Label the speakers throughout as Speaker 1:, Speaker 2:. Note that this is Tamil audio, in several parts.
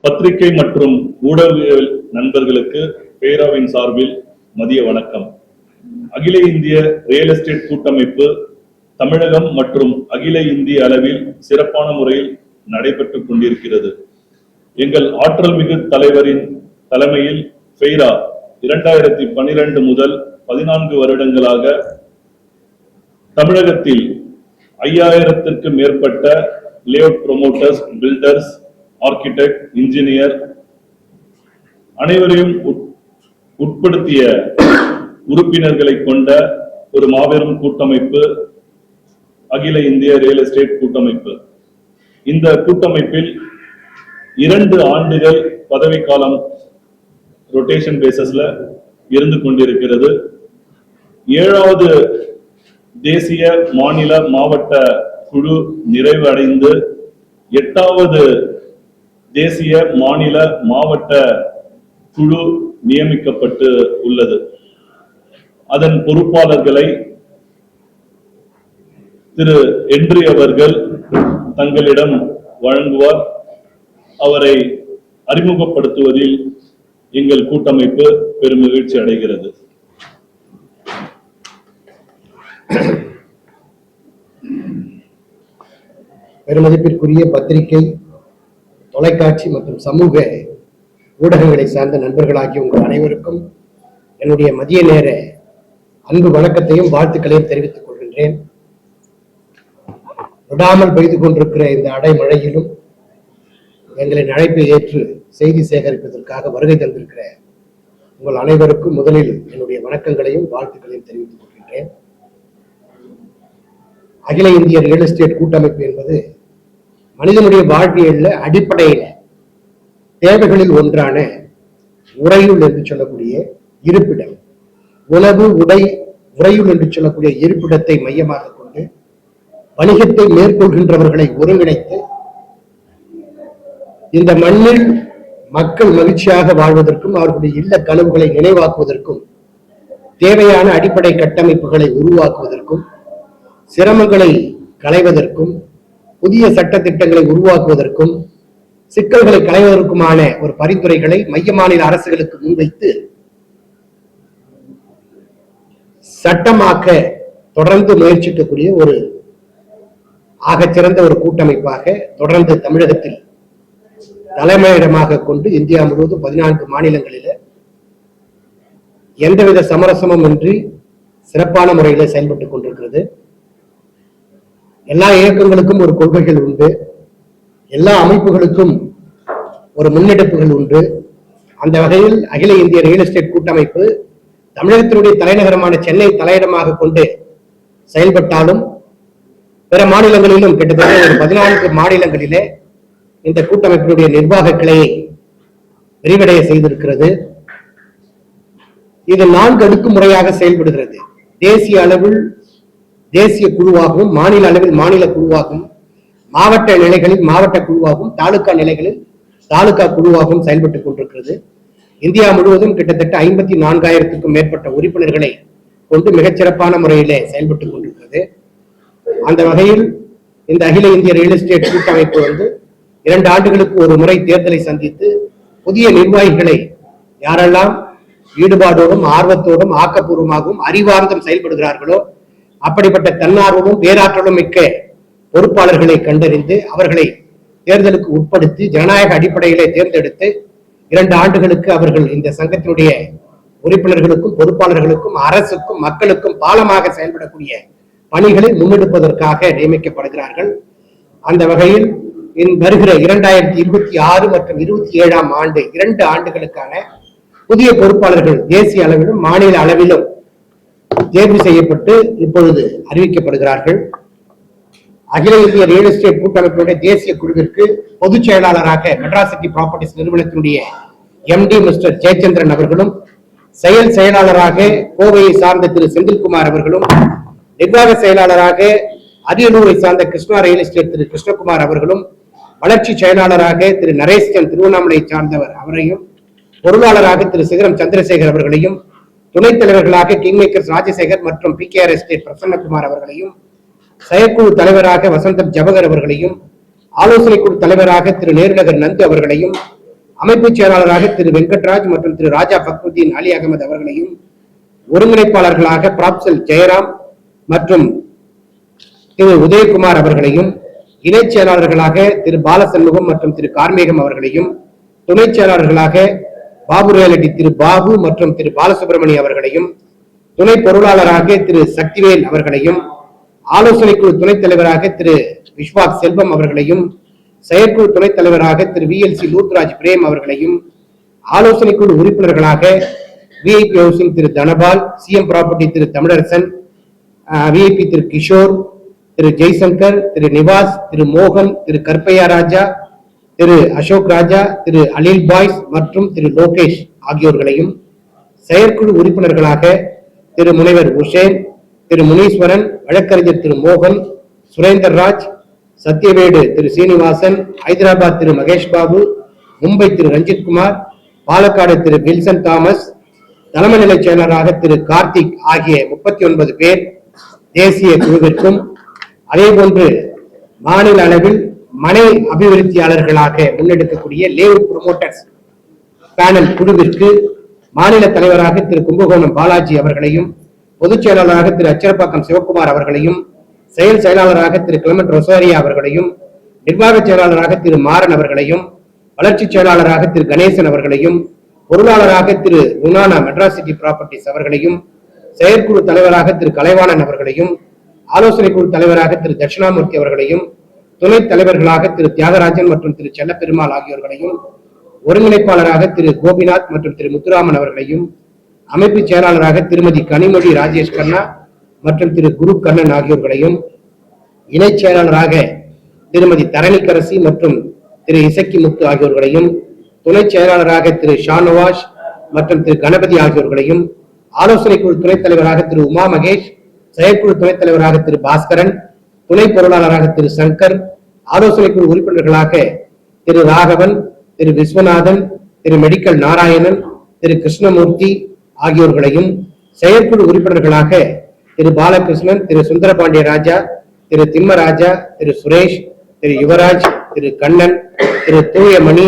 Speaker 1: பத்திரிகை மற்றும் ஊடகவியல் நண்பர்களுக்கு பேராவின் சார்பில் மதிய வணக்கம். அகில இந்திய ரியல் எஸ்டேட் கூட்டமைப்பு தமிழகம் மற்றும் அகில இந்திய அளவில் சிறப்பான முறையில் நடைபெற்றுக் கொண்டிருக்கிறது. எங்கள் ஆற்றல் மிகு தலைவரின் தலைமையில் ஃபெய்ரா 2012 முதல் 14 வருடங்களாக தமிழகத்தில் 5000த்திற்கு மேற்பட்ட layout promoters, builders, architect, engineer அனைவரையும் உட்படுத்திய உறுப்பினர்களை கொண்ட ஒரு மாபெரும் கூட்டமைப்பு அகில இந்திய ரியல் எஸ்டேட் கூட்டமைப்பு. இந்த கூட்டமைப்பில் 2 ஆண்டுகள் பதவிக்காலம் ரொட்டேஷன் பேசஸ்ல இருந்து கொண்டிருக்கிறது. 7வது தேசிய மாநில மாவட்ட குழு நிறைவு அடைந்து 8வது தேசிய மாநில மாவட்ட குழு நியமிக்கப்பட்டு உள்ளது. அதன் பொறுப்பாளர்களை திரு என்றி அவர்கள் தங்களிடம் வழங்குவார். அவரை அறிமுகப்படுத்துவதில் எங்கள் கூட்டமைப்பு பெருமகிழ்ச்சி அடைகிறது.
Speaker 2: பெருமதிப்பிற்குரிய பத்திரிகை, தொலைக்காட்சி மற்றும் சமூக ஊடகங்களை சார்ந்த நண்பர்களாகிய உங்கள் அனைவருக்கும் என்னுடைய மதிய நேர அன்பு வணக்கத்தையும் வாழ்த்துக்களையும் தெரிவித்துக் கொள்கின்றேன். விடாமல் பெய்து கொண்டிருக்கிற இந்த அடைமழையிலும் எங்களின் அழைப்பை ஏற்று செய்தி சேகரிப்பதற்காக வருகை தந்திருக்கிற உங்கள் அனைவருக்கும் முதலில் என்னுடைய வணக்கங்களையும் வாழ்த்துக்களையும் தெரிவித்துக் கொள்கின்றேன். அகில இந்திய ரியல் எஸ்டேட் கூட்டமைப்பு என்பது மனிதனுடைய வாழ்வியல்ல அடிப்படையில தேவைகளில் ஒன்றான உறையுள் என்று சொல்லக்கூடிய இருப்பிடம், உணவு, உடை, உறையுள் என்று சொல்லக்கூடிய இருப்பிடத்தை மையமாக கொண்டு வணிகத்தை மேற்கொள்கின்றவர்களை ஒருங்கிணைத்து இந்த மண்ணில் மக்கள் மகிழ்ச்சியாக வாழ்வதற்கும் அவர்களுடைய இல்ல கனவுகளை நினைவாக்குவதற்கும் தேவையான அடிப்படை கட்டமைப்புகளை உருவாக்குவதற்கும் சிரமங்களை களைவதற்கும் புதிய சட்ட திட்டங்களை உருவாக்குவதற்கும் சிக்கல்களை களைவதற்குமான ஒரு பரிந்துரைகளை மைய மாநில அரசுகளுக்கு முன்வைத்து சட்டமாக்க தொடர்ந்து முயற்சிக்கக்கூடிய ஒரு ஆகச்சிறந்த ஒரு கூட்டமைப்பாக தொடர்ந்து தமிழகத்தில் தலைமையிடமாக கொண்டு இந்தியா முழுவதும் 14 மாநிலங்களில எந்தவித சமரசமும் இன்றி சிறப்பான முறையில் செயல்பட்டுக் கொண்டிருக்கிறது. எல்லா இயக்கங்களுக்கும் ஒரு கொள்கைகள் உண்டு, எல்லா அமைப்புகளுக்கும் ஒரு முன்னெடுப்புகள் உண்டு. அந்த வகையில் அகில இந்திய ரியல் எஸ்டேட் கூட்டமைப்பு தமிழகத்தினுடைய தலைநகரமான சென்னை தலையிடமாக கொண்டு செயல்பட்டாலும் பிற மாநிலங்களிலும் கிட்டத்தட்ட ஒரு 14 மாநிலங்களிலே இந்த கூட்டமைப்பினுடைய நிர்வாக கிளையை விரிவடைய செய்திருக்கிறது. இது 4 அடுக்கு முறையாக செயல்படுகிறது. தேசிய அளவில் தேசிய குழுவாகவும், மாநில அளவில் மாநில குழுவாகவும், மாவட்ட நிலைகளில் மாவட்ட குழுவாகவும், தாலுகா நிலைகளில் தாலுகா குழுவாகவும் செயல்பட்டுக் கொண்டிருக்கிறது. இந்தியா முழுவதும் கிட்டத்தட்ட 54,000க்கும் மேற்பட்ட உறுப்பினர்களை கொண்டு மிகச்சிறப்பான முறையிலே செயல்பட்டுக் கொண்டிருக்கிறது. அந்த வகையில் இந்த அகில இந்திய ரியல் எஸ்டேட் கூட்டமைப்பு 2 ஆண்டுகளுக்கு ஒரு முறை தேர்தலை சந்தித்து புதிய நிர்வாகிகளை யாரெல்லாம் ஈடுபாடோடும் ஆர்வத்தோடும் ஆக்கப்பூர்வமாகவும் அறிவார்ந்தும் செயல்படுகிறார்களோ அப்படிப்பட்ட தன்னார்வமும் பேராற்றலும் மிக்க பொறுப்பாளர்களை கண்டறிந்து அவர்களை தேர்தலுக்கு உட்படுத்தி ஜனநாயக அடிப்படையிலே தேர்ந்தெடுத்து 2 ஆண்டுகளுக்கு அவர்கள் இந்த சங்கத்தினுடைய உறுப்பினர்களுக்கும் பொறுப்பாளர்களுக்கும் அரசுக்கும் மக்களுக்கும் பாலமாக செயல்படக்கூடிய பணிகளை முன்னெடுப்பதற்காக நியமிக்கப்படுகிறார்கள். அந்த வகையில் வருகிற 2026 மற்றும் 27ஆம் ஆண்டு 2 ஆண்டுகளுக்கான புதிய பொறுப்பாளர்கள் தேசிய அளவிலும் மாநில அளவிலும் தேர்வு செய்யப்பட்டு இப்பொழுது அறிவிக்கப்படுகிறார்கள். அகில இந்திய ரியல் எஸ்டேட் கூட்டமைப்பினுடைய தேசிய குழுவிற்கு பொதுச் செயலாளராக மெட்ராஸ் சிட்டி ப்ராப்பர்ட்டிஸ் நிறுவனத்தினுடைய MD மிஸ்டர் ஜெயச்சந்திரன் அவர்களும், செயலாளராக கோவையை சார்ந்த திரு செந்தில்குமார் அவர்களும், நிர்வாக செயலாளராக அரியலூரை சார்ந்த கிருஷ்ணா ரியல் எஸ்டேட் திரு கிருஷ்ணகுமார் அவர்களும், வளர்ச்சி செயலாளராக திரு நரேஷ்சன் திருவண்ணாமலை சார்ந்தவர் அவரையும், பொருளாளராக திரு சிகரம் சந்திரசேகர் அவர்களையும், துணைத் தலைவர்களாக கிங்மேக்கர்ஸ் ராஜசேகர் மற்றும் PKR எஸ்டேட் பிரசன்னகுமார் அவர்களையும், செயற்குழு தலைவராக வசந்தம் ஜவஹர் அவர்களையும், ஆலோசனை குழு தலைவராக திரு நேருநகர் நந்து அவர்களையும், அமைப்பு செயலாளராக திரு வெங்கட்ராஜ் மற்றும் திரு ராஜா பக்ருதீன் அலி அகமது அவர்களையும், ஒருங்கிணைப்பாளர்களாக பிராப்சல் ஜெயராம் மற்றும் திரு உதயகுமார் அவர்களையும், இணைச் செயலாளர்களாக திரு பாலசண்முகம் மற்றும் திரு கார்மேகம் அவர்களையும், துணை செயலாளர்களாக பாபு ரியாலிட்டி திரு பாபு மற்றும் திரு பாலசுப்ரமணியம் அவர்களையும், துணை பொருளாளராக திரு சக்திவேல் அவர்களையும், ஆலோசனை குழு துணைத் தலைவராக திரு விஸ்வாக் செல்வம் அவர்களையும், செயற்குழு துணைத் தலைவராக திரு VLC லூத்ராஜ் பிரேம் அவர்களையும், ஆலோசனை குழு உறுப்பினர்களாக விஐபி ஹவுசிங் திரு தனபால், சிஎம் ப்ராப்பர்ட்டி திரு தமிழரசன், விஐபி திரு கிஷோர், திரு ஜெய்சங்கர், திரு நிவாஸ், திரு மோகன், திரு கற்பையா ராஜா, திரு அசோக் ராஜா, திரு அலில் பாய்ஸ் மற்றும் திரு லோகேஷ் ஆகியோர்களையும், செயற்குழு உறுப்பினர்களாக திரு முனைவர் உஷேன், திரு முனீஸ்வரன், வழக்கறிஞர் திரு மோகன், சுரேந்தர் ராஜ், சத்யவேடு திரு சீனிவாசன், ஹைதராபாத் திரு மகேஷ் பாபு, மும்பை திரு ரஞ்சித் குமார், பாலக்காடு திரு வில்சன் தாமஸ், தலைமை நிலை செயலராக திரு கார்த்திக் ஆகிய 39 பேர் தேசிய குழுவிற்கும், அதே போன்று மாநில அளவில் மனை அபிவிருத்தியாளர்களாக முன்னெடுக்கக்கூடிய லேஅவுட் ப்ரொமோட்டர்ஸ் பேனல் குழுவிற்கு மாநில தலைவராக திரு கும்பகோணம் பாலாஜி அவர்களையும், பொதுச் செயலாளராக திரு அச்சரப்பாக்கம் சிவகுமார் அவர்களையும், செயல் செயலாளராக திரு கிளமெண்ட் ரொசாரியா அவர்களையும், நிர்வாக செயலாளராக திரு மாறன் அவர்களையும், வளர்ச்சி செயலாளராக திரு கணேசன் அவர்களையும், பொருளாளராக திரு குணானா மெட்ராசிட்டி ப்ராப்பர்ட்டிஸ் அவர்களையும், செயற்குழு தலைவராக திரு கலைவாணன் அவர்களையும், ஆலோசனை குழு தலைவராக திரு தட்சிணாமூர்த்தி அவர்களையும், துணைத் தலைவர்களாக திரு தியாகராஜன் மற்றும் திரு செல்லப்பெருமாள் ஆகியோர்களையும், ஒருங்கிணைப்பாளராக திரு கோபிநாத் மற்றும் திரு முத்துராமன் அவர்களையும், அமைப்பு செயலாளராக திருமதி கனிமொழி ராஜேஷ் கண்ணா மற்றும் திரு குரு கண்ணன் ஆகியோர்களையும், இணைச் செயலாளராக திருமதி தரணிக்கரசி மற்றும் திரு இசக்கி முத்து ஆகியோர்களையும், துணைச் செயலாளராக திரு ஷானவாஷ் மற்றும் திரு கணபதி ஆகியோர்களையும், ஆலோசனை குழு துணைத் தலைவராக திரு உமா மகேஷ், செயற்குழு துணைத் தலைவராக திரு பாஸ்கரன், துணை பொருளாளராக திரு சங்கர், ஆலோசனை குழு உறுப்பினர்களாக திரு ராகவன், திரு விஸ்வநாதன், திரு மெடிக்கல் நாராயணன், திரு கிருஷ்ணமூர்த்தி ஆகியோர்களையும், செயற்குழு உறுப்பினர்களாக திரு பாலகிருஷ்ணன், திரு சுந்தரபாண்டிய ராஜா, திரு திம்மராஜா, திரு சுரேஷ், திரு யுவராஜ், திரு கண்ணன், திரு தூயமணி,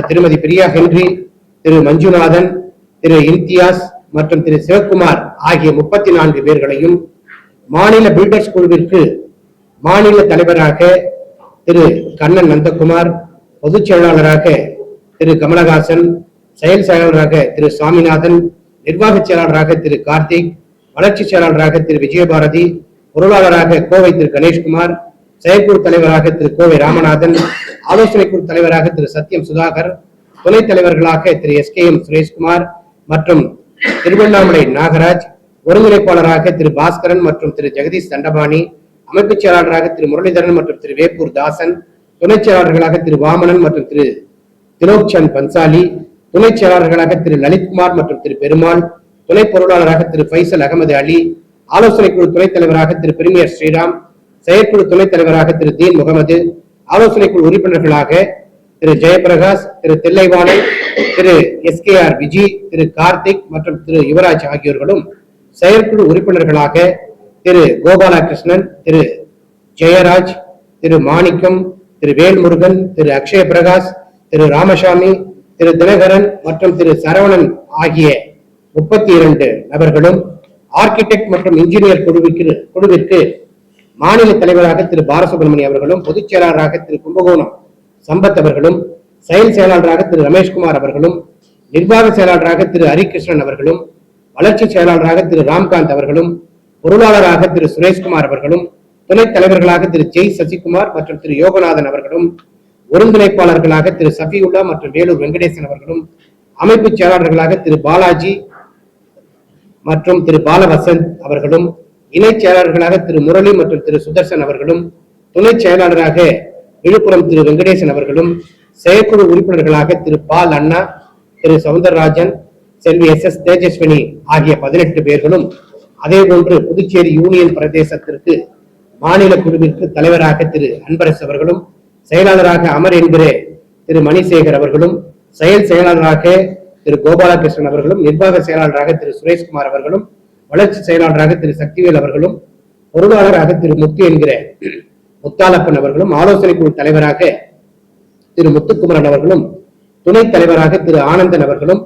Speaker 2: திருமதி பிரியா ஹென்றி, திரு மஞ்சுநாதன், திரு இம்தியாஸ் மற்றும் திரு சிவகுமார் ஆகிய 34 பேர்களையும், மாநில பில்டர்ஸ் குழுவிற்கு மாநில தலைவராக திரு கண்ணன் நந்தகுமார், பொதுச் செயலாளராக திரு கமலஹாசன், செயல் செயலாளராக திரு சுவாமிநாதன், நிர்வாக செயலாளராக திரு கார்த்திக், வளர்ச்சி செயலாளராக திரு விஜயபாரதி, பொருளாளராக கோவை திரு கணேஷ்குமார், செயற்குழு தலைவராக திரு கோவை ராமநாதன், ஆலோசனை குழு தலைவராக திரு சத்யம் சுதாகர், துணைத் தலைவர்களாக திரு SKM சுரேஷ்குமார் மற்றும் திருவண்ணாமலை நாகராஜ், ஒருங்கிணைப்பாளராக திரு பாஸ்கரன் மற்றும் திரு ஜெகதீஷ் தண்டபாணி, அமைப்புச் செயலாளராக திரு முரளிதரன் மற்றும் திரு வேப்பூர் தாசன், துணைச் செயலாளர்களாக திரு வாமனன் மற்றும் திரு திலோக்சந்த் பன்சாலி, துணைச் செயலாளர்களாக திரு லலித்குமார் மற்றும் திரு பெருமாள், துணை பொருளாளராக திரு ஃபைசல் அகமது அலி, ஆலோசனை குழு துணைத் தலைவராக திரு பிரிமியர் ஸ்ரீராம், செயற்குழு துணைத் தலைவராக திரு தீன் முகமது, ஆலோசனை குழு உறுப்பினர்களாக திரு ஜெயபிரகாஷ், திரு தில்லைவாணன், திரு SKR விஜி, திரு கார்த்திக் மற்றும் திரு யுவராஜ் ஆகியோர்களும், செயற்குழு உறுப்பினர்களாக திரு கோபாலகிருஷ்ணன், திரு ஜெயராஜ், திரு மாணிக்கம், திரு வேல்முருகன், திரு அக்ஷய பிரகாஷ், திரு ராமசாமி, திரு தினகரன் மற்றும் திரு சரவணன் ஆகிய 32 நபர்களும், ஆர்கிடெக்ட் மற்றும் இன்ஜினியர் குழுவிற்கு மாநில தலைவராக திரு பாலசுப்ரமணியம் அவர்களும், பொதுச் செயலாளராக திரு கும்பகோணம் சம்பத் அவர்களும், செயல் செயலாளராக திரு ரமேஷ்குமார் அவர்களும், நிர்வாக செயலாளராக திரு ஹரிகிருஷ்ணன் அவர்களும், வளர்ச்சி செயலாளராக திரு ராம்காந்த் அவர்களும், பொருளாளராக திரு சுரேஷ்குமார் அவர்களும், துணைத் தலைவர்களாக திரு ஜெய் சசிகுமார் மற்றும் திரு யோகநாதன் அவர்களும், ஒருங்கிணைப்பாளர்களாக திரு சஃபியுல்லா மற்றும் வேலூர் வெங்கடேசன் அவர்களும், அமைப்பு செயலாளர்களாக திரு பாலாஜி மற்றும் திரு பாலவசந்த் அவர்களும், இணைச் செயலாளர்களாக திரு முரளி மற்றும் திரு சுதர்சன் அவர்களும், துணைச் செயலாளராக விழுப்புரம் திரு வெங்கடேசன் அவர்களும், செயற்குழு உறுப்பினர்களாக திரு பால் அண்ணா, திரு சவுந்தரராஜன், செல்வி SS தேஜஸ்வினி ஆகிய 18 பேர்களும், அதே போன்று புதுச்சேரி யூனியன் பிரதேசத்திற்கு மாநில குழுவிற்கு தலைவராக திரு அன்பரசு அவர்களும், செயலாளராக அமர் என்கிற திரு மணிசேகர் அவர்களும், செயல் செயலாளராக திரு கோபாலகிருஷ்ணன் அவர்களும், நிர்வாக செயலாளராக திரு சுரேஷ்குமார் அவர்களும், வளர்ச்சி செயலாளராக திரு சக்திவேல் அவர்களும், பொருளாளராக திரு முத்து என்கிற முத்தாலப்பன் அவர்களும், ஆலோசனை குழு தலைவராக திரு முத்துக்குமரன் அவர்களும், துணைத் தலைவராக திரு ஆனந்தன் அவர்களும்,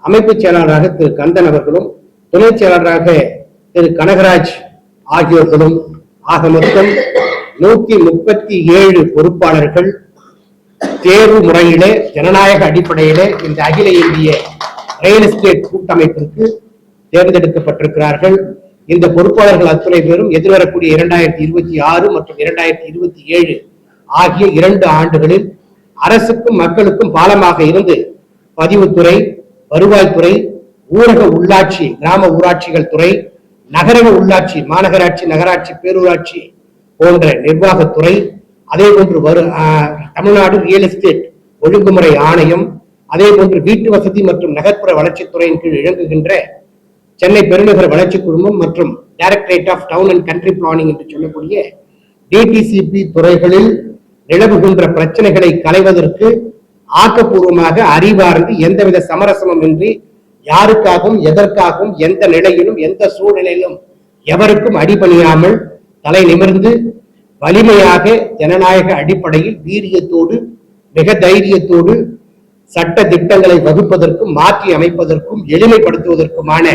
Speaker 2: அமைப்பு செயலாளராக திரு கந்தன் அவர்களும், துணை செயலாளராக திரு கனகராஜ் ஆகியோர்களும் ஆக மொத்தம் 137 பொறுப்பாளர்கள் தேர்வு முறையிலே ஜனநாயக அடிப்படையிலே இந்த அகில இந்திய ரியல் எஸ்டேட் கூட்டமைப்பிற்கு தேர்ந்தெடுக்கப்பட்டிருக்கிறார்கள். இந்த பொறுப்பாளர்கள் அத்துணை பேரும் எதிர்வரக்கூடிய 2026 மற்றும் 2027 ஆகிய 2 ஆண்டுகளில் அரசுக்கும் மக்களுக்கும் பாலமாக இருந்து பதிவுத்துறை, வருவாய்த்துறை, ஊரக உள்ளாட்சி, கிராம ஊராட்சிகள் துறை, நகரக உள்ளாட்சி, மாநகராட்சி, நகராட்சி, பேரூராட்சி போன்ற நிர்வாகத்துறை, அதே போன்று தமிழ்நாடு ரியல் எஸ்டேட் ஒழுங்குமுறை ஆணையம், அதே போன்று வீட்டு வசதி மற்றும் நகர்ப்புற வளர்ச்சித்துறையின் கீழ் இயங்குகின்ற சென்னை பெருநகர வளர்ச்சி குழுமம் மற்றும் directorate of town and country planning என்று சொல்லக்கூடிய டிடிசிபி துறைகளில் நிலவுகின்ற பிரச்சனைகளை களைவதற்கு ஆக்கப்பூர்வமாக அறிவார்ந்து எந்தவித சமரசமும் இன்றி யாருக்காகவும் எதற்காகவும் எந்த நிலையிலும் எந்த சூழ்நிலையிலும் எவருக்கும் அடிபணியாமல் தலை நிமிர்ந்து வலிமையாக ஜனநாயக அடிப்படையில் வீரியத்தோடு மிக தைரியத்தோடு சட்ட திட்டங்களை வகுப்பதற்கும் மாற்றி அமைப்பதற்கும் எளிமைப்படுத்துவதற்குமான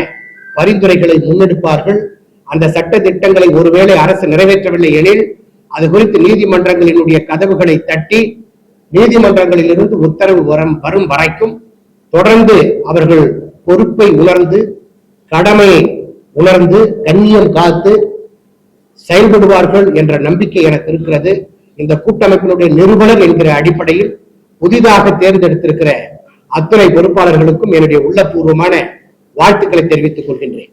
Speaker 2: பரிந்துரைகளை முன்னெடுப்பார்கள். அந்த சட்ட திட்டங்களை ஒருவேளை அரசு நிறைவேற்றவில்லை எனில் அது குறித்து நீதிமன்றங்களினுடைய கதவுகளை தட்டி நீதிமன்றங்களிலிருந்து உத்தரவு வரும் வரைக்கும் தொடர்ந்து அவர்கள் பொறுப்பை உணர்ந்து கடமையை உணர்ந்து கண்ணியம் காத்து செயல்படுவார்கள் என்ற நம்பிக்கை எனக்கு இருக்கிறது. இந்த கூட்டமைப்பினுடைய நிறுவனர் என்கிற அடிப்படையில் புதிதாக தேர்ந்தெடுத்திருக்கிற அத்துணை பொறுப்பாளர்களுக்கும் என்னுடைய உள்ளபூர்வமான வாழ்த்துக்களை தெரிவித்துக் கொள்கின்றேன்.